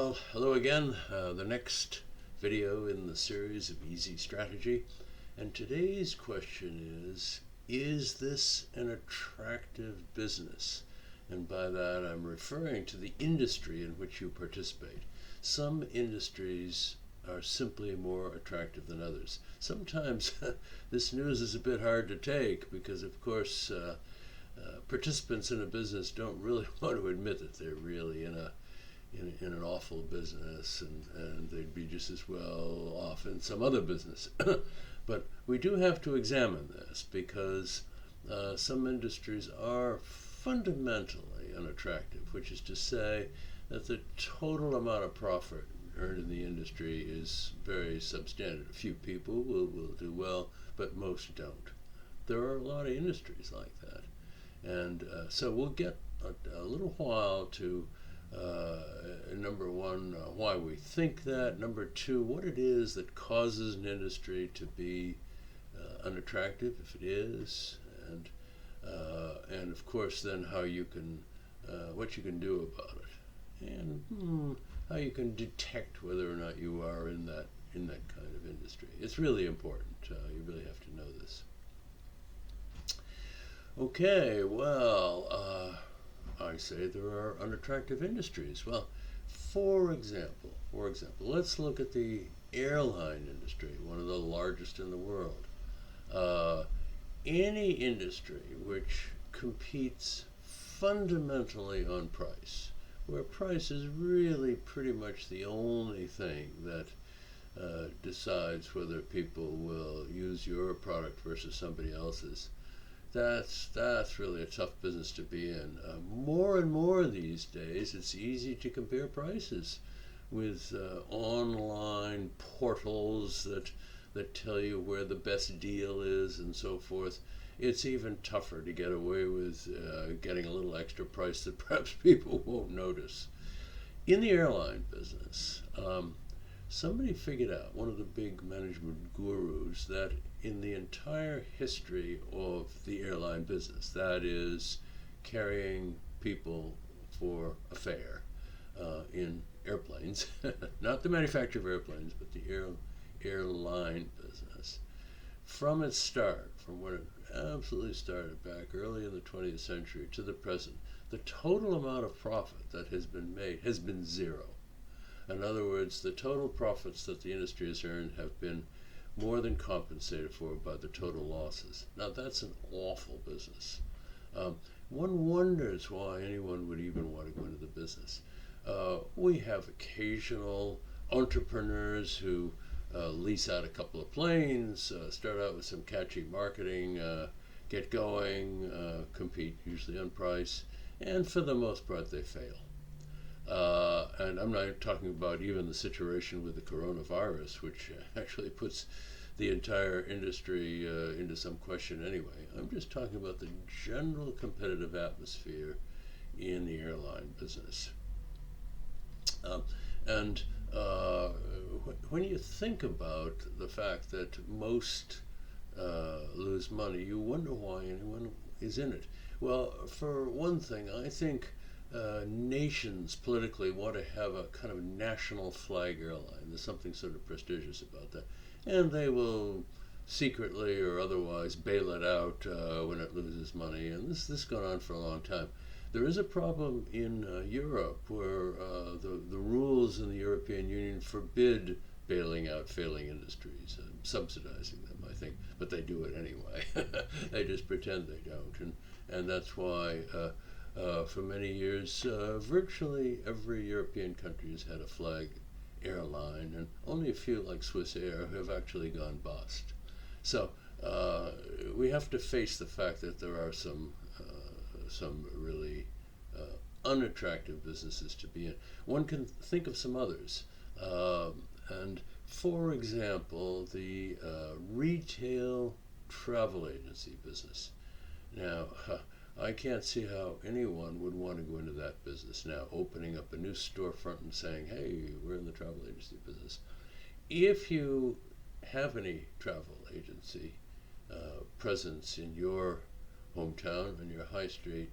Well, hello again. The next video in the series of Easy Strategy. And today's question is this an attractive business? And by that I'm referring to the industry in which you participate. Some industries are simply more attractive than others. Sometimes this news is a bit hard to take because, of course, participants in a business don't really want to admit that they're really in an awful business, and they'd be just as well off in some other business. But we do have to examine this because some industries are fundamentally unattractive, which is to say that the total amount of profit earned in the industry is very substandard. A few people will do well, but most don't. There are a lot of industries like that. And so we'll get a little while to number one, why we think that. Number two, what it is that causes an industry to be unattractive, if it is, and of course then how you can, what you can do about it, and how you can detect whether or not you are in that kind of industry. It's really important. You really have to know this. Okay, well, I say there are unattractive industries. Well, for example, let's look at the airline industry, one of the largest in the world. Any industry which competes fundamentally on price, where price is really pretty much the only thing that decides whether people will use your product versus somebody else's, that's really a tough business to be in. More and more these days, it's easy to compare prices with online portals that tell you where the best deal is and so forth. It's even tougher to get away with getting a little extra price that perhaps people won't notice. In the airline business, somebody figured out, one of the big management gurus, that in the entire history of the airline business, that is, carrying people for a fare in airplanes, not the manufacture of airplanes, but the airline business, from its start, from when it absolutely started back early in the 20th century to the present, the total amount of profit that has been made has been zero. In other words, the total profits that the industry has earned have been more than compensated for by the total losses. Now, that's an awful business. One wonders why anyone would even want to go into the business. We have occasional entrepreneurs who lease out a couple of planes, start out with some catchy marketing, get going, compete usually on price, and for the most part they fail. And I'm not talking about even the situation with the coronavirus, which actually puts the entire industry into some question anyway. I'm just talking about the general competitive atmosphere in the airline business. And when you think about the fact that most lose money, you wonder why anyone is in it. Well, for one thing, I think nations politically want to have a kind of national flag airline. There's something sort of prestigious about that. And they will secretly or otherwise bail it out when it loses money. And this has gone on for a long time. There is a problem in Europe where the rules in the European Union forbid bailing out failing industries, subsidizing them, I think. But they do it anyway. They just pretend they don't. And that's why for many years, virtually every European country has had a flag airline, and only a few, like Swiss Air, have actually gone bust. So we have to face the fact that there are some really unattractive businesses to be in. One can think of some others. And for example, the retail travel agency business. Now, I can't see how anyone would want to go into that business now, opening up a new storefront and saying, hey, we're in the travel agency business. If you have any travel agency presence in your hometown, on your high street,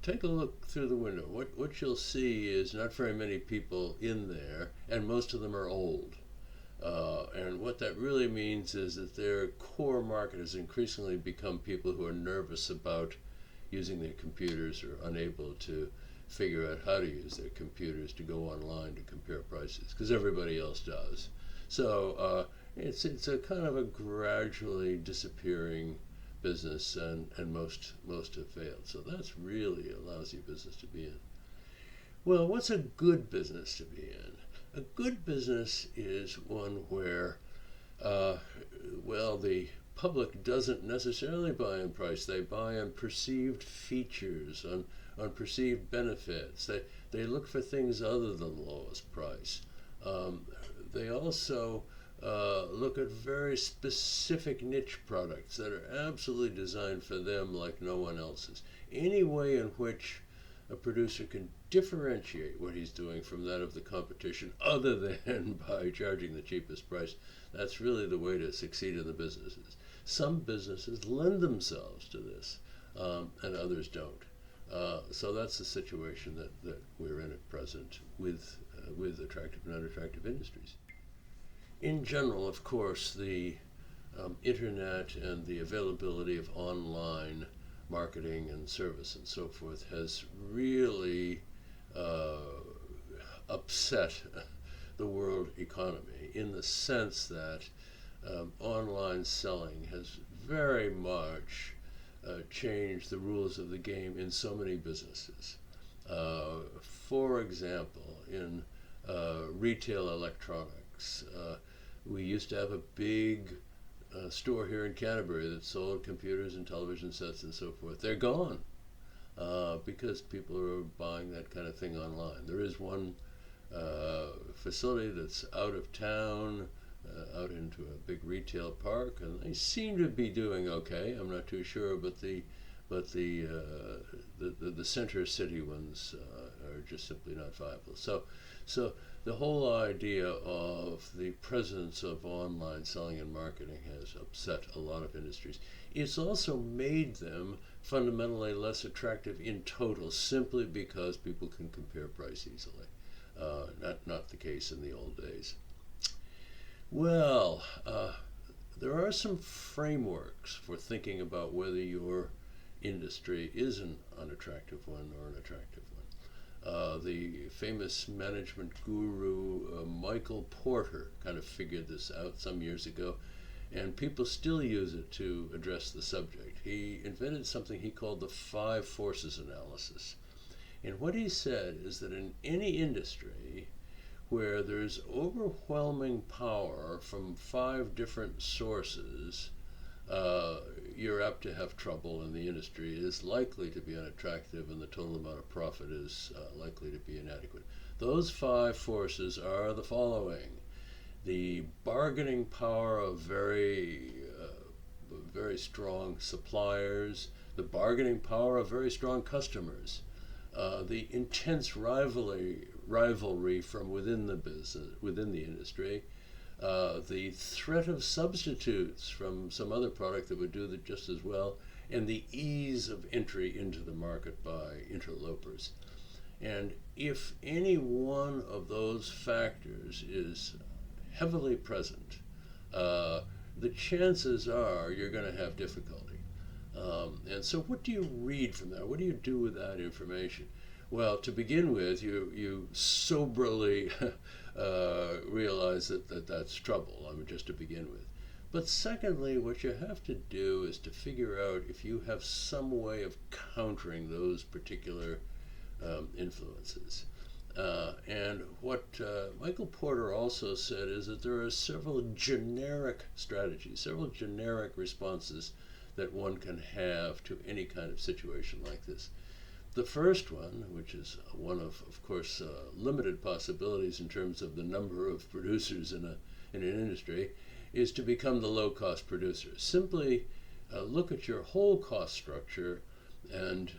take a look through the window. What you'll see is not very many people in there, and most of them are old. And what that really means is that their core market has increasingly become people who are nervous about using their computers or unable to figure out how to use their computers to go online to compare prices, because everybody else does. So it's a kind of a gradually disappearing business, and most have failed. So that's really a lousy business to be in. Well, what's a good business to be in? A good business is one where, the public doesn't necessarily buy on price. They buy on perceived features, on perceived benefits. They look for things other than the lowest price. They also look at very specific niche products that are absolutely designed for them like no one else's. Any way in which a producer can differentiate what he's doing from that of the competition other than by charging the cheapest price, that's really the way to succeed in the businesses. Some businesses lend themselves to this, and others don't. So that's the situation that we're in at present with attractive and unattractive industries. In general, of course, the internet and the availability of online marketing and service and so forth has really upset the world economy, in the sense that online selling has very much changed the rules of the game in so many businesses. For example, in retail electronics, we used to have a big store here in Canterbury that sold computers and television sets and so forth. They're gone because people are buying that kind of thing online. There is one facility that's out of town, out into a big retail park, and they seem to be doing okay. I'm not too sure, but the center city ones are just simply not viable. So the whole idea of the presence of online selling and marketing has upset a lot of industries. It's also made them fundamentally less attractive in total, simply because people can compare price easily. Not the case in the old days. Well, there are some frameworks for thinking about whether your industry is an unattractive one or an attractive one. The famous management guru Michael Porter kind of figured this out some years ago, and people still use it to address the subject. He invented something he called the 5 forces analysis. And what he said is that in any industry where there's overwhelming power from 5 different sources, you're apt to have trouble, and the industry is likely to be unattractive, and the total amount of profit is likely to be inadequate. Those 5 forces are the following: the bargaining power of very strong suppliers, the bargaining power of very strong customers, the intense rivalry from within the business, within the industry, the threat of substitutes from some other product that would do that just as well, and the ease of entry into the market by interlopers. And if any one of those factors is heavily present, the chances are you're going to have difficulty. And so what do you read from that? What do you do with that information? Well, to begin with, you soberly realize that that's trouble, just to begin with. But secondly, what you have to do is to figure out if you have some way of countering those particular influences. And what Michael Porter also said is that there are several generic strategies, several generic responses that one can have to any kind of situation like this. The first one, which is one of course, limited possibilities in terms of the number of producers in an industry, is to become the low-cost producer. Simply look at your whole cost structure and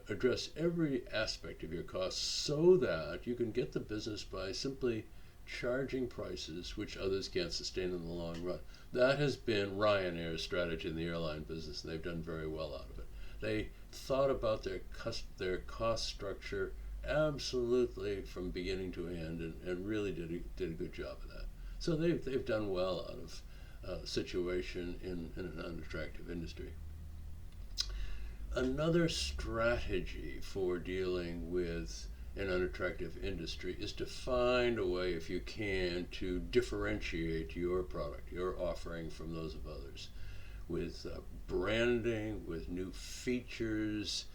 address every aspect of your costs so that you can get the business by simply charging prices which others can't sustain in the long run. That has been Ryanair's strategy in the airline business, and they've done very well out of it. thought about their cost structure absolutely from beginning to end, and really did a good job of that. So they've done well out of situation in an unattractive industry. Another strategy for dealing with an unattractive industry is to find a way, if you can, to differentiate your product, your offering, from those of others, with branding, with new features,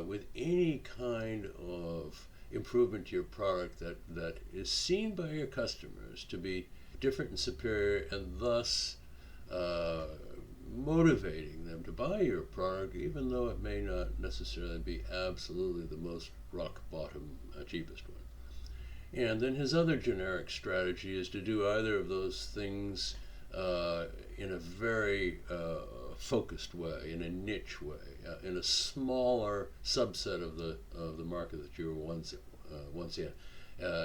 with any kind of improvement to your product that is seen by your customers to be different and superior, and thus motivating them to buy your product, even though it may not necessarily be absolutely the most rock bottom cheapest one. And then his other generic strategy is to do either of those things in a very focused way, in a niche way, in a smaller subset of the market that you were once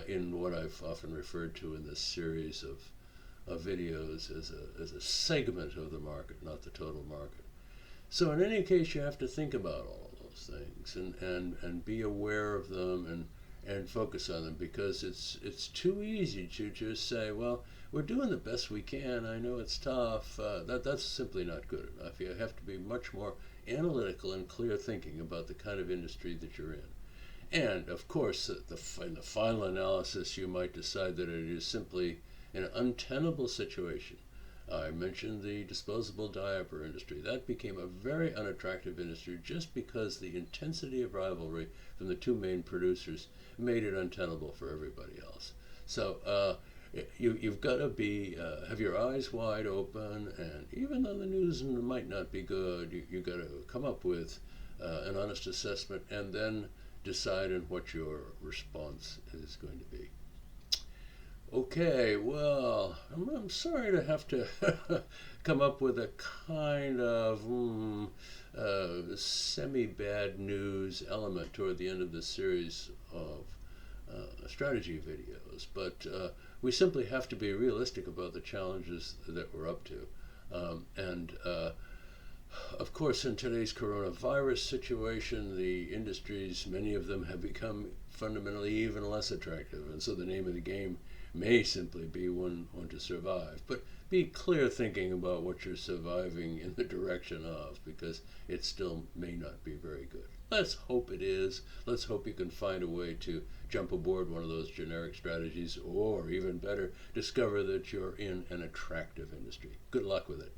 in what I've often referred to in this series of videos as a segment of the market, not the total market. So in any case, you have to think about all of those things and be aware of them and focus on them, because it's too easy to just say, well, we're doing the best we can. I know it's tough. That's simply not good enough. You have to be much more analytical and clear thinking about the kind of industry that you're in. And of course, in the final analysis, you might decide that it is simply an untenable situation. I mentioned the disposable diaper industry. That became a very unattractive industry just because the intensity of rivalry from the two main producers made it untenable for everybody else. So you've got to have your eyes wide open, and even though the news might not be good, you've got to come up with an honest assessment and then decide on what your response is going to be. Okay, well, I'm sorry to have to come up with a kind of semi-bad news element toward the end of this series of strategy videos, but we simply have to be realistic about the challenges that we're up to. Of course, in today's coronavirus situation, the industries, many of them have become fundamentally even less attractive, and so the name of the game may simply be one to survive. But be clear thinking about what you're surviving in the direction of, because it still may not be very good. Let's hope it is. Let's hope you can find a way to jump aboard one of those generic strategies, or even better, discover that you're in an attractive industry. Good luck with it.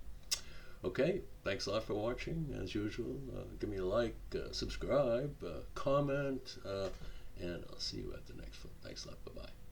Okay, thanks a lot for watching. As usual, give me a like, subscribe, comment, and I'll see you at the next one. Thanks a lot. Bye-bye.